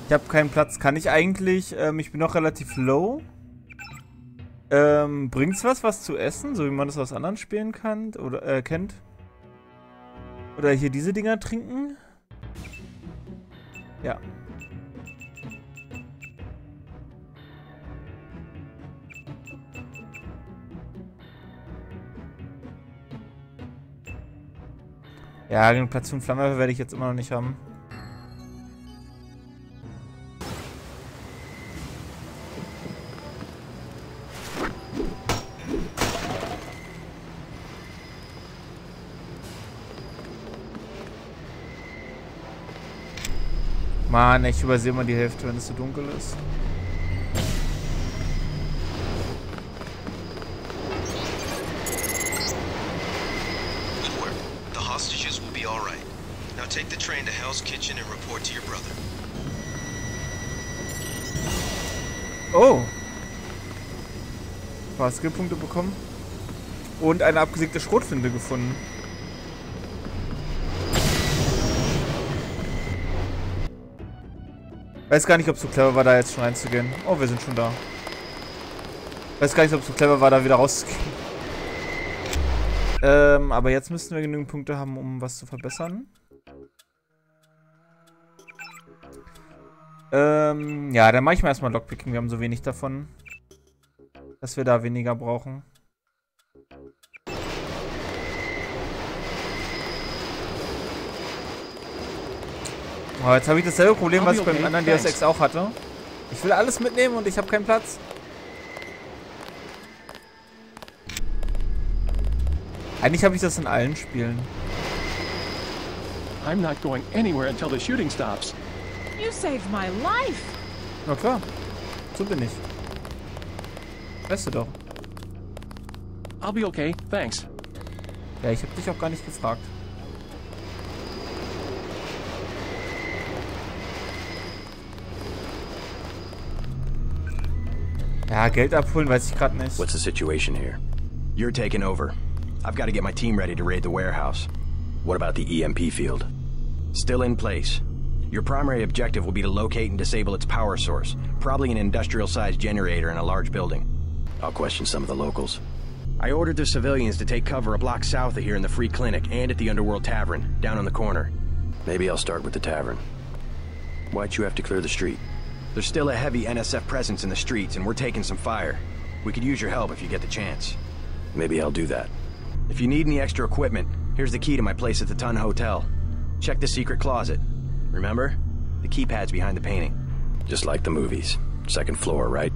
Ich habe keinen Platz. Kann ich eigentlich... ich bin noch relativ low. Bringt's was zu essen? So wie man das aus anderen Spielen kann oder kennt? Oder hier diese Dinger trinken? Ja. Ja, genug Platz für einen Flammenwerfer werde ich jetzt immer noch nicht haben. Mann, ich übersehe mal die Hälfte, wenn es so dunkel ist. Good work. The hostages will be all right. Now take the train to Hell's Kitchen and report to your brother. Oh. Ein paar Skillpunkte bekommen. Und eine abgesägte Schrotflinte gefunden. Weiß gar nicht, ob es so clever war, da jetzt schon reinzugehen. Oh, wir sind schon da. Weiß gar nicht, ob es so clever war, da wieder rauszugehen. Aber jetzt müssten wir genügend Punkte haben, um was zu verbessern. Ja, dann mache ich mal erstmal Lockpicking. Wir haben so wenig davon, dass wir da weniger brauchen. Oh, jetzt habe ich dasselbe Problem, was ich beim anderen Deus Ex auch hatte. Ich will alles mitnehmen und ich habe keinen Platz. Eigentlich habe ich das in allen Spielen. I'm not going anywhere until the shooting stops. You saved my life. Na klar. So bin ich. Weißt du doch. I'll be okay, thanks. Ja, ich habe dich auch gar nicht gefragt. Ja, Geld abholen weiß ich gerade nicht. What's the situation here? You're taking over. I've got to get my team ready to raid the warehouse. What about the EMP field? Still in place. Your primary objective will be to locate and disable its power source, probably an industrial-sized generator in a large building. I'll question some of the locals. I ordered the civilians to take cover a block south of here in the Free Clinic and at the Underworld Tavern, down on the corner. Maybe I'll start with the tavern. Why'd you have to clear the street? There's still a heavy NSF presence in the streets, and we're taking some fire. We could use your help if you get the chance. Maybe I'll do that. If you need any extra equipment, here's the key to my place at the Ton Hotel. Check the secret closet. Remember? The keypad's behind the painting. Just like the movies. Second floor, right?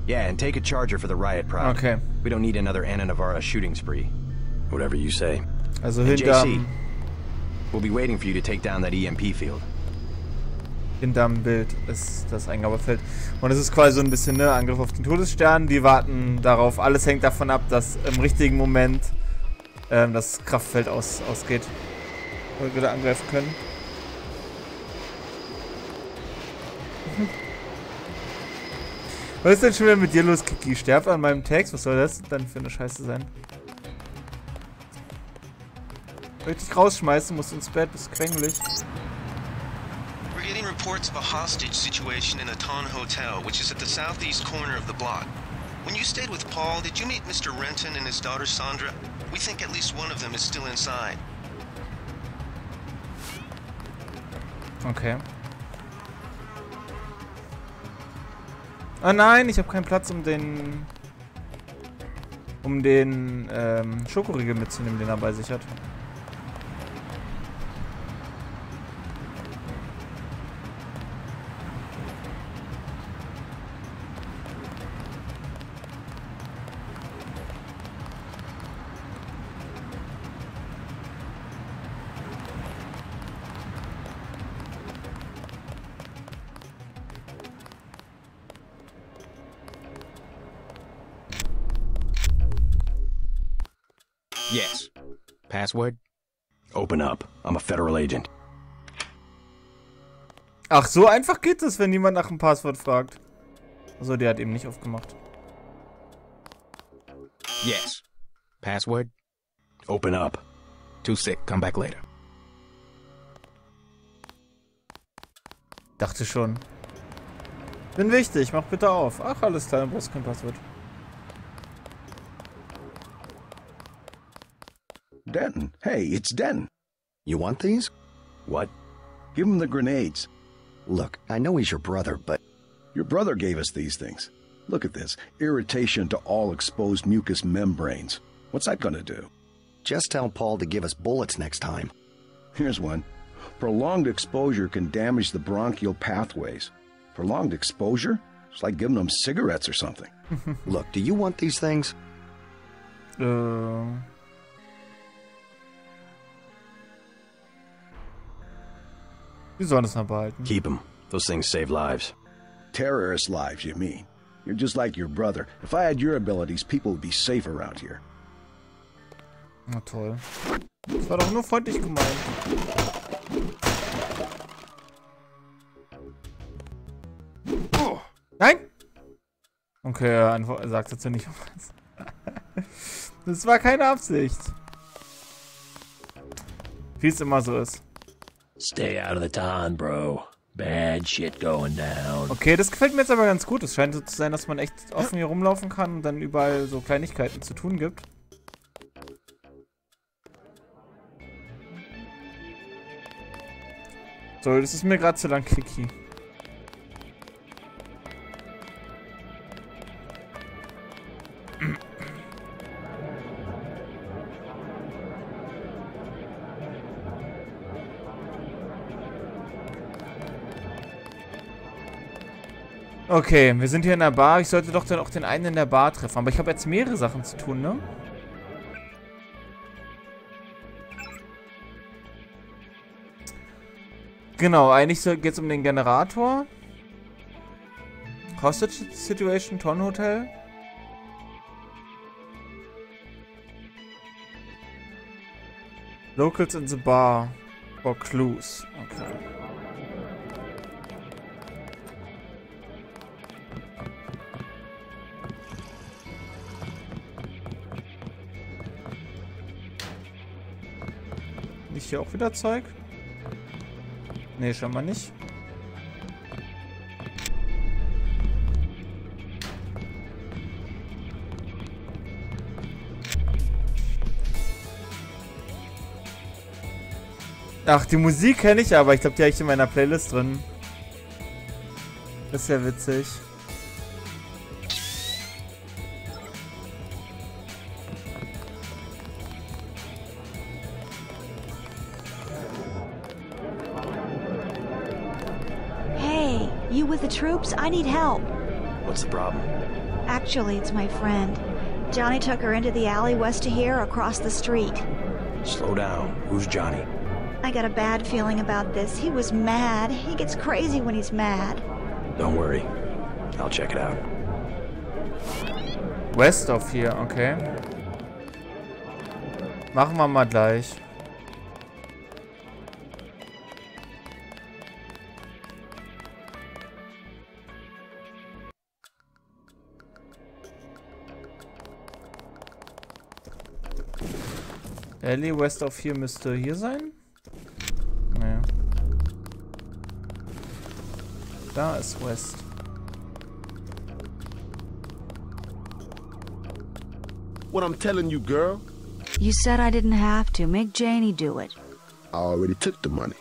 Yeah, and take a charger for the riot prop. Okay. We don't need another Anna Navarra shooting spree. Whatever you say. Also And JC, hinterm, we'll be waiting for you to take down that EMP field. hinterm Bild ist das Eingabefeld. Und es ist quasi so ein bisschen, ne, Angriff auf den Todesstern. Die warten darauf. Alles hängt davon ab, dass im richtigen Moment das Kraftfeld ausgeht. Und wir da angreifen können. Was ist denn schon wieder mit dir los, Kiki? Sterb an meinem Text? Was soll das dann für eine Scheiße sein? Soll ich dich rausschmeißen? Musst du ins Bett? Bist quengelig. We're getting reports of a hostage situation in a Ton Hotel, which is at the southeast corner of the block. When you stayed with Paul, did you meet Mr. Renton and his daughter Sandra? We think at least one of them is still inside. Okay. Oh nein, ich habe keinen Platz, um den Schokoriegel mitzunehmen, den er bei sich hat. Yes. Password? Open up. I'm a federal agent. Ach, so einfach geht es, wenn niemand nach dem Passwort fragt. Also der hat eben nicht aufgemacht. Yes. Password? Open up. Too sick. Come back later. Dachte schon. Bin wichtig, mach bitte auf. Ach, alles klar, dann brauchst du kein Passwort. Denton. Hey, it's Denton. You want these? What? Give him the grenades. Look, I know he's your brother, but... Your brother gave us these things. Look at this. Irritation to all exposed mucous membranes. What's that gonna do? Just tell Paul to give us bullets next time. Here's one. Prolonged exposure can damage the bronchial pathways. Prolonged exposure? It's like giving them cigarettes or something. Look, do you want these things? Wir sollen es mal behalten. Keep them. Those things save lives. Terrorist lives, you mean? You're just like your brother. If I had your abilities, people would be safe around here. Na toll. Das war doch nur freundlich gemeint. Nein! Okay, er sagt dazu nicht was. Das war keine Absicht. Wie es immer so ist. Stay out of the ton, bro. Bad shit going down. Okay, das gefällt mir jetzt aber ganz gut. Es scheint so zu sein, dass man echt offen hier rumlaufen kann und dann überall so Kleinigkeiten zu tun gibt. So, das ist mir gerade zu lang Kiki. Okay, wir sind hier in der Bar. Ich sollte doch dann auch den einen in der Bar treffen. Aber ich habe jetzt mehrere Sachen zu tun, ne? Genau, eigentlich geht es um den Generator. Hostage Situation, Ton-Hotel. Locals in the bar. Or clues. Okay. Nicht hier auch wieder Zeug? Nee, schon mal nicht. Ach, die Musik kenne ich aber. Ich glaube, die habe ich in meiner Playlist drin. Das ist ja witzig. Hey, you with the troops? I need help. What's the problem? Actually, it's my friend. Johnny took her into the alley west of here, across the street. Slow down. Who's Johnny? I got a bad feeling about this. He was mad. He gets crazy when he's mad. Don't worry. I'll check it out. West of hier, okay. Machen wir mal gleich. Alley West of hier müsste hier sein. Naja. Da ist West. What I'm telling you, girl. You said I didn't have to. Make Janie do it. I already took the money.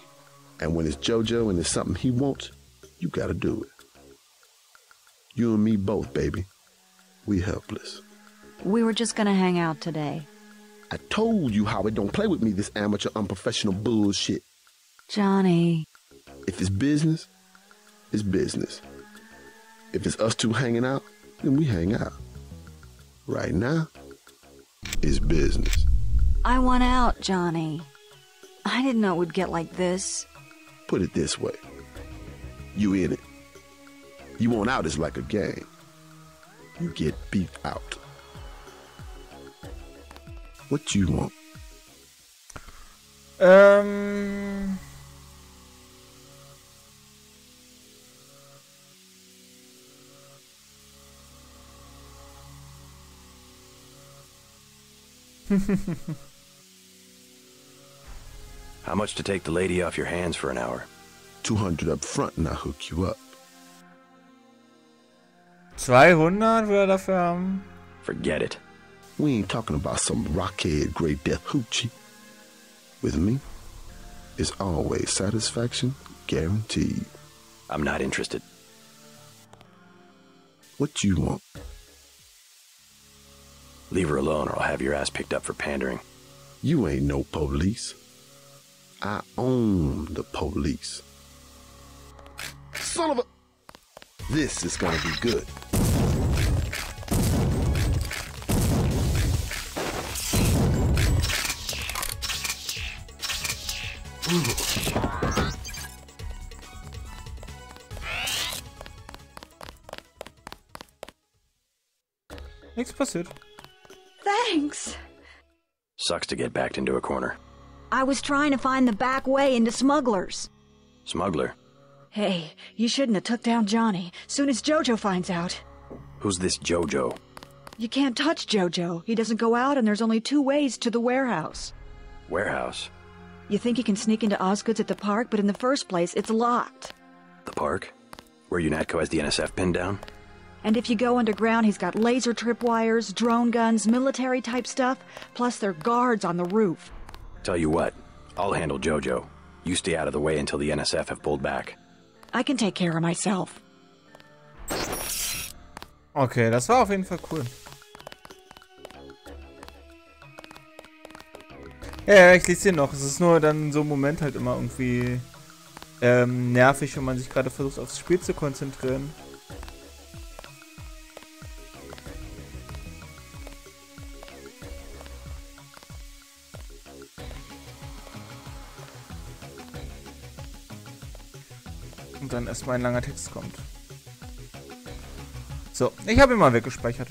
And when it's JoJo and it's something he wants, you gotta do it. You and me both, baby. We helpless. We were just gonna hang out today. I told you how it don't play with me, this amateur unprofessional bullshit. Johnny. If it's business, it's business. If it's us two hanging out, then we hang out. Right now, it's business. I want out, Johnny. I didn't know it would get like this. Put it this way. You in it. You want out is like a game. You get beat out. What you want? How much to take the lady off your hands for an hour? 200 up front and I'll hook you up. 200 will er dafür haben. Forget it. We ain't talking about some rockhead Great Death hoochie. With me, it's always satisfaction guaranteed. I'm not interested. What you want? Leave her alone or I'll have your ass picked up for pandering. You ain't no police. I own the police. Son of a... This is gonna be good. Nichts passiert. Thanks. Sucks to get backed into a corner. I was trying to find the back way into Smugglers. Smuggler? Hey, you shouldn't have took down Johnny. Soon as Jojo finds out. Who's this Jojo? You can't touch Jojo. He doesn't go out and there's only 2 ways to the warehouse. Warehouse? You think you can sneak into Osgood's at the park, but in the first place, it's locked. The park? Where UNATCO has the NSF pinned down? And if you go underground, he's got laser tripwires, drone guns, military-type stuff, plus there are guards on the roof. Tell you what, I'll handle Jojo. You stay out of the way until the NSF have pulled back. I can take care of myself. Okay, das war auf jeden Fall cool. Ja, ich lese hier noch. Es ist nur dann so ein Moment halt immer irgendwie nervig, wenn man sich gerade versucht aufs Spiel zu konzentrieren. Und dann erstmal ein langer Text kommt. So, ich habe ihn mal weggespeichert.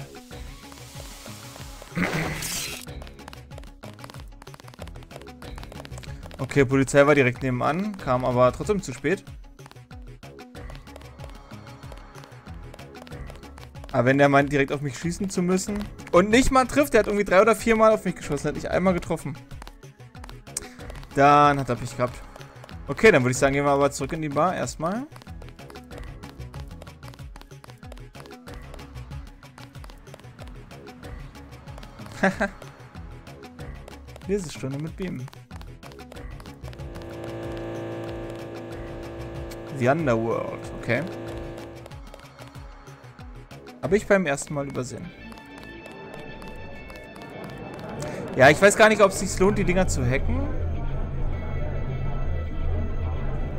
Okay, Polizei war direkt nebenan, kam aber trotzdem zu spät. Aber wenn der meint, direkt auf mich schießen zu müssen und nicht mal trifft, der hat irgendwie 3 oder 4 Mal auf mich geschossen, hat nicht einmal getroffen. Dann hat er Pech gehabt. Okay, dann würde ich sagen, gehen wir aber zurück in die Bar erstmal. Haha. Lesestunde mit Beam. The Underworld, okay. Habe ich beim ersten Mal übersehen. Ja, ich weiß gar nicht, ob es sich lohnt, die Dinger zu hacken.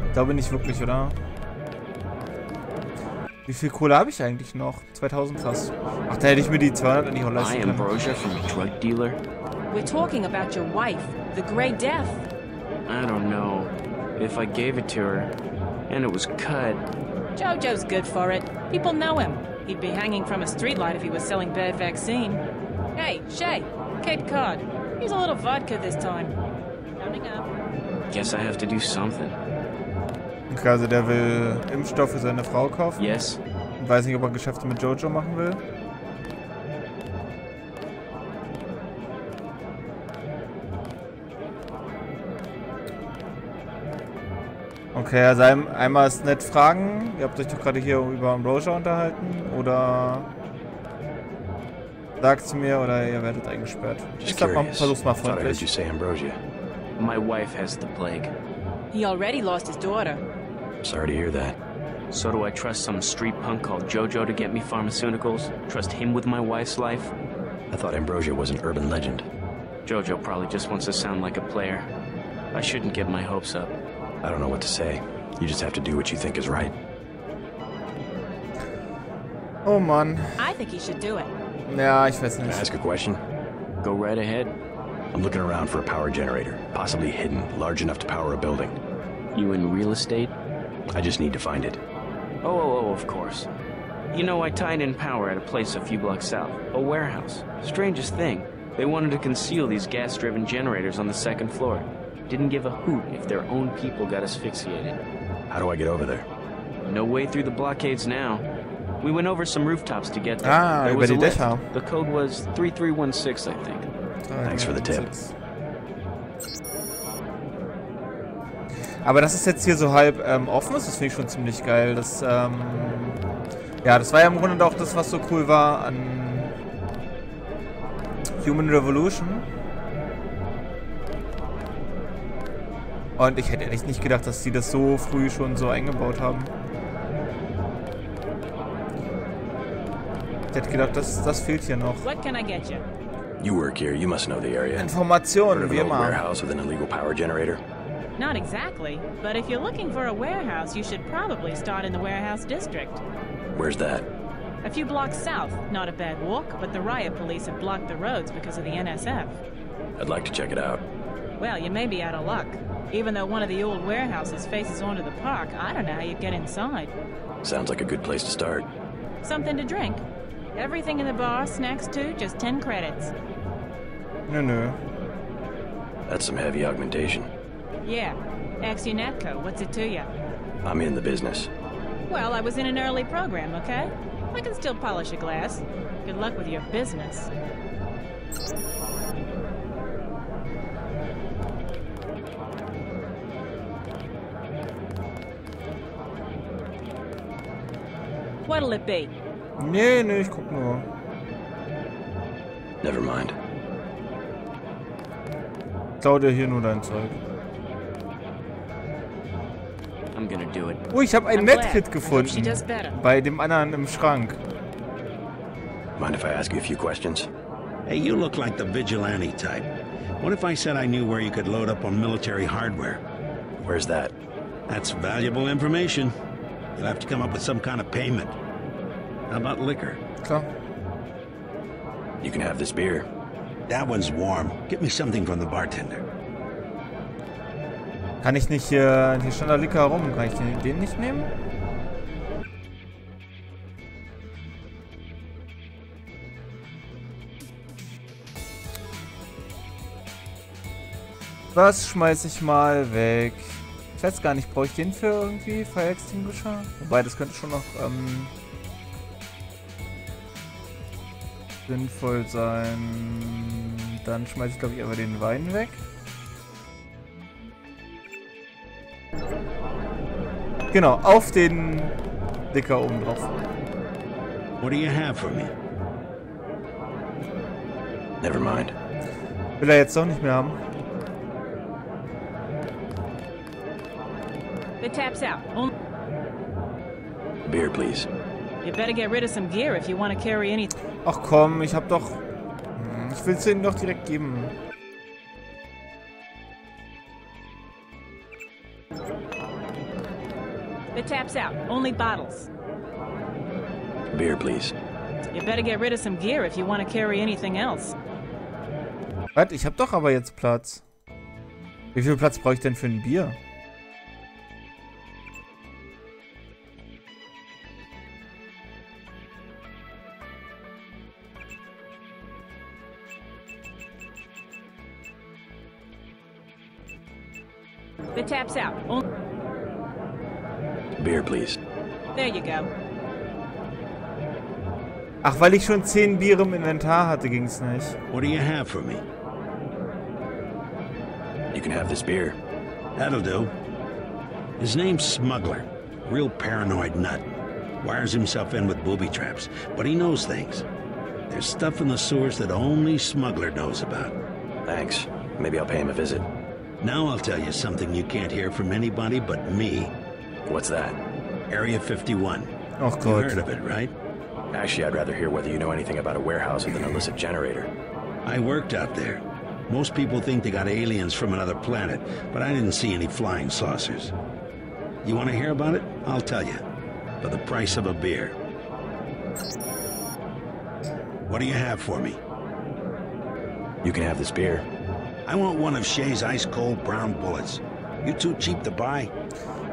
Ich glaube nicht wirklich, oder? Wie viel Kohle habe ich eigentlich noch? 2000, krass. Ach, da hätte ich mir die 200 in die Holle leisten können. Ambrosia from a drug dealer? We're talking about your wife, the Grey Death. I don't know. If I gave it to her, and it was cut... Jojo's good for it. People know him. He'd be hanging from a streetlight if he was selling bad vaccine. Hey, Shay, Cape Cod. Here's a little vodka this time. Coming up. Guess I have to do something. Okay, also der will Impfstoff für seine Frau kaufen. Yes. Und weiß nicht, ob er Geschäfte mit Jojo machen will. Okay, also einmal ist nett fragen. Ihr habt euch doch gerade hier über Ambrosia unterhalten. Oder sagt es mir, oder ihr werdet eingesperrt. Ich sag mal, versuch's mal freundlich. My wife has the plague. He already lost his daughter. Sorry to hear that. So do I trust some street punk called Jojo to get me pharmaceuticals? Trust him with my wife's life? I thought Ambrosia was an urban legend. Jojo probably just wants to sound like a player. I shouldn't get my hopes up. I don't know what to say. You just have to do what you think is right. Oh Mann. I think he should do it. Ja, ich weiß nicht. Can I ask a question? Go right ahead. I'm looking around for a power generator, possibly hidden, large enough to power a building. You in real estate? I just need to find it. Oh, of course. You know, I tied in power at a place a few blocks south. A warehouse. Strangest thing. They wanted to conceal these gas-driven generators on the 2nd floor. Didn't give a hoot if their own people got asphyxiated. How do I get over there? No way through the blockades now. We went over some rooftops to get there. Ah, there über was die a lift. Dächer. The code was 3316, I think. Thanks for the tip. Aber dass es jetzt hier so halb offen ist, das finde ich schon ziemlich geil. Das Ja, das war ja im Grunde auch das, was so cool war an Human Revolution. Und ich hätte ehrlich nicht gedacht, dass die das so früh schon so eingebaut haben. Ich hätte gedacht, das fehlt hier noch. What can I get you? You work here, you must know the area. Informationen, wie Heard of an old immer. warehouse with an illegal power generator? Not exactly, but if you're looking for a warehouse, you should probably start in the warehouse district. Where's that? A few blocks south. Not a bad walk, but the riot police have blocked the roads because of the NSF. I'd like to check it out. Well, you may be out of luck. Even though one of the old warehouses faces onto the park, I don't know how you'd get inside. Sounds like a good place to start. Something to drink? Everything in the bar, snacks too, just 10 credits. Nö. That's some heavy augmentation. Yeah. Ask your Natco, what's it to you? I'm in the business. Well, I was in an early program, okay? I can still polish a glass. Good luck with your business. What'll it be? Nee, ich guck nur. Never mind. Klau dir hier nur dein Zeug. I'm gonna do it. Oh, ich habe ein I'm glad. Medkit I hope she gefunden. does better. Bei dem anderen im Schrank. Mind if I ask you a few questions? Hey, you look like the vigilante type. What if I said I knew where you could load up on military hardware? Where's that? That's valuable information. You'll have to come up with some kind of payment. How about liquor? Klar. You can have this beer. That one's warm. Get me something from the bartender. Kann ich nicht hier stand da Licker herum? Kann ich den nicht nehmen? Was schmeiß ich mal weg? Ich weiß gar nicht, brauche ich den für irgendwie Fire Extinguisher? Wobei, das könnte schon noch sinnvoll sein. Dann schmeiß ich, glaube ich, aber den Wein weg. Genau, auf den Dicker oben drauf. What do you have for me? Never mind. Will er jetzt doch nicht mehr haben? The tap's out. Beer, please. You better get rid of some gear if you want to carry anything. Ach komm, ich hab doch... Ich will es denen doch direkt geben. The tap's out. Only bottles. Beer, please. You better get rid of some gear if you want to carry anything else. Was? Ich hab doch aber jetzt Platz. Wie viel Platz brauche ich denn für ein Bier? The tap's out. Beer, please. There you go. Ach, weil ich schon 10 Bier im Inventar hatte, ging's nicht. What do you have for me? You can have this beer. That'll do. His name's Smuggler. Real paranoid nut. Wires himself in with booby traps, but he knows things. There's stuff in the sewers that only Smuggler knows about. Thanks. Maybe I'll pay him a visit. Now I'll tell you something you can't hear from anybody but me. What's that? Area 51. Oh, You God. heard of it, right? Actually, I'd rather hear whether you know anything about a warehouse with an illicit generator. I worked out there. Most people think they got aliens from another planet, but I didn't see any flying saucers. You want to hear about it? I'll tell you. For the price of a beer. What do you have for me? You can have this beer. I want one of Shay's ice-cold brown bullets. You too cheap to buy?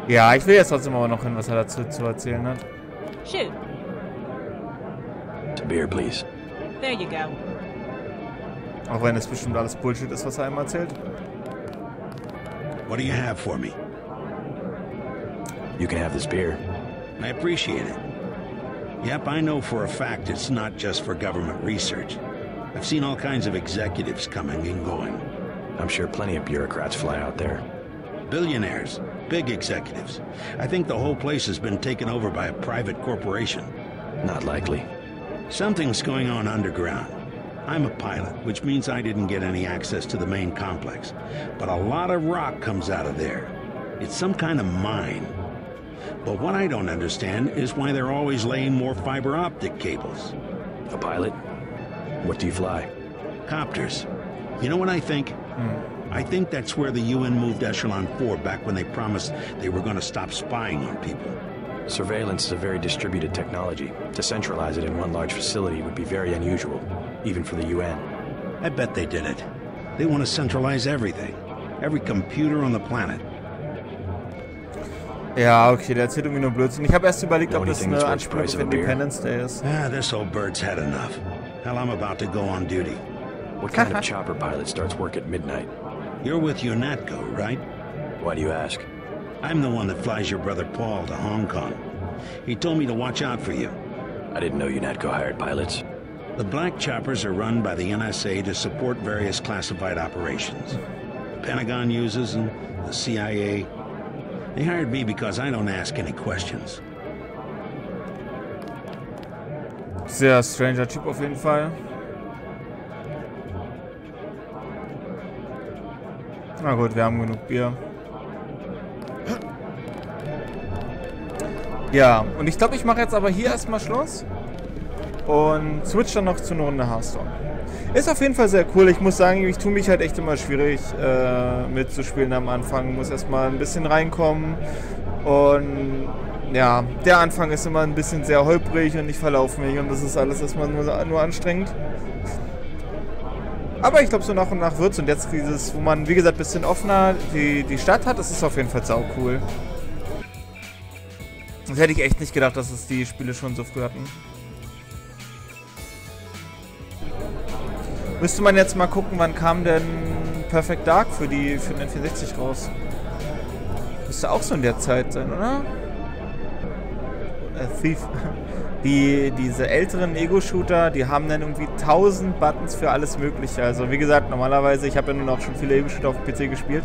Ja, ich will jetzt trotzdem aber noch hin, was er dazu zu erzählen hat. Shoot. A beer, please. There you go. Auch wenn es bestimmt alles Bullshit ist, was er ihm erzählt. What do you have for me? You can have this beer. I appreciate it. Yep, I know for a fact it's not just for government research. I've seen all kinds of executives coming and going. I'm sure plenty of bureaucrats fly out there. Billionaires, big executives. I think the whole place has been taken over by a private corporation. Not likely. Something's going on underground. I'm a pilot, which means I didn't get any access to the main complex. But a lot of rock comes out of there. It's some kind of mine. But what I don't understand is why they're always laying more fiber optic cables. A pilot? What do you fly? Copters. You know what I think? I think that's where the UN moved Echelon 4 back when they promised they were going to stop spying on people. Surveillance is a very distributed technology. To centralize it in one large facility would be very unusual, even for the UN. I bet they did it. They want to centralize everything. Every computer on the planet. Ja, okay, der erzählt irgendwie nur Blödsinn. Ich habe erst überlegt, ob das eine Anspielung auf Independence Day ist. Ah, this old bird's had enough. Hell, I'm about to go on duty. What kind of chopper pilot starts work at midnight? You're with UNATCO, right? Why do you ask? I'm the one that flies your brother Paul to Hong Kong. He told me to watch out for you. I didn't know UNATCO hired pilots. The black choppers are run by the NSA to support various classified operations. The Pentagon uses them, the CIA. They hired me because I don't ask any questions. Sehr stranger Typ auf jeden Fall. Na gut, wir haben genug Bier. Ja, und ich glaube, ich mache jetzt aber hier erstmal Schluss. Und switch dann noch zu einer Runde Hearthstone. Ist auf jeden Fall sehr cool. Ich muss sagen, ich tue mich halt echt immer schwierig mitzuspielen am Anfang. Muss erstmal ein bisschen reinkommen. Und ja, der Anfang ist immer ein bisschen sehr holprig und ich verlaufe mich. Und das ist alles erstmal nur anstrengend. Aber ich glaube, so nach und nach wird's. Und jetzt dieses, wo man, wie gesagt, ein bisschen offener die Stadt hat, das ist auf jeden Fall sau cool. Das hätte ich echt nicht gedacht, dass es die Spiele schon so früh hatten. Müsste man jetzt mal gucken, wann kam denn Perfect Dark für den N64 raus? Müsste auch so in der Zeit sein, oder? Thief. Diese älteren Ego-Shooter, die haben dann irgendwie 1000 Buttons für alles Mögliche. Also wie gesagt, normalerweise, ich habe ja nun auch schon viele Ego-Shooter auf dem PC gespielt.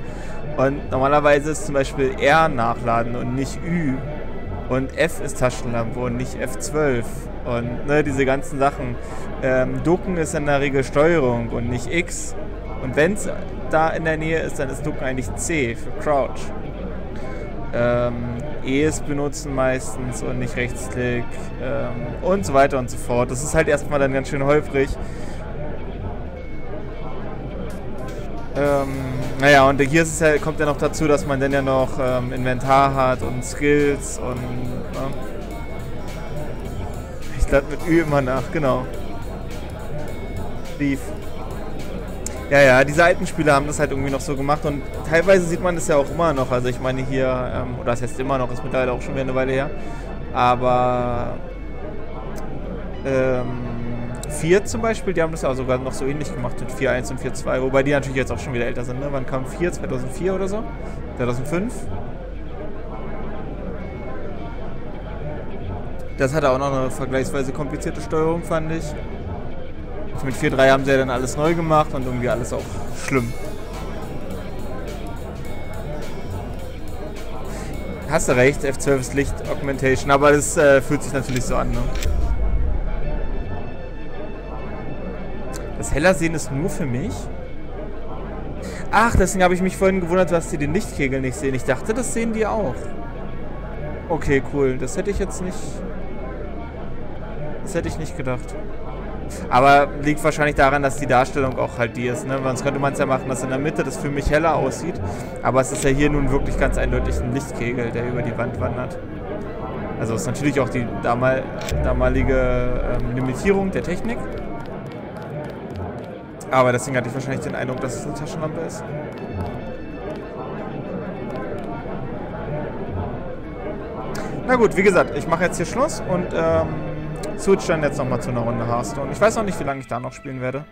Und normalerweise ist zum Beispiel R nachladen und nicht Ü. Und F ist Taschenlampe und nicht F12. Und ne, diese ganzen Sachen. Ducken ist in der Regel Steuerung und nicht X. Und wenn es da in der Nähe ist, dann ist Ducken eigentlich C für Crouch. E's benutzen meistens und nicht Rechtsklick. Und so weiter und so fort. Das ist halt erstmal dann ganz schön holprig. Naja, und hier ist es ja, kommt ja noch dazu, dass man dann ja noch Inventar hat und Skills und ich lade mit Ü immer nach, genau. Thief. Ja, diese alten Spiele haben das halt irgendwie noch so gemacht und teilweise sieht man das ja auch immer noch. Also ich meine hier, oder das heißt immer noch, ist mittlerweile auch schon wieder eine Weile her. Aber 4 zum Beispiel, die haben das ja sogar noch so ähnlich gemacht mit 4.1 und 4.2, wobei die natürlich jetzt auch schon wieder älter sind, ne? Wann kam 4? 2004 oder so? 2005? Das hatte auch noch eine vergleichsweise komplizierte Steuerung, fand ich. Mit 4.3 haben sie ja dann alles neu gemacht und irgendwie alles auch schlimm. Hast du recht, F12 ist Licht Augmentation, aber das fühlt sich natürlich so an, ne? Das Hellersehen ist nur für mich? Ach, deswegen habe ich mich vorhin gewundert, dass die den Lichtkegel nicht sehen. Ich dachte, das sehen die auch. Okay, cool. Das hätte ich jetzt nicht... Das hätte ich nicht gedacht. Aber liegt wahrscheinlich daran, dass die Darstellung auch halt die ist, ne? Sonst könnte man es ja machen, dass in der Mitte das für mich heller aussieht. Aber es ist ja hier nun wirklich ganz eindeutig ein Lichtkegel, der über die Wand wandert. Also ist natürlich auch die damalige Limitierung der Technik. Aber deswegen hatte ich wahrscheinlich den Eindruck, dass es eine Taschenlampe ist. Na gut, wie gesagt, ich mache jetzt hier Schluss und switch dann jetzt nochmal zu einer Runde Hearthstone. Ich weiß noch nicht, wie lange ich da noch spielen werde.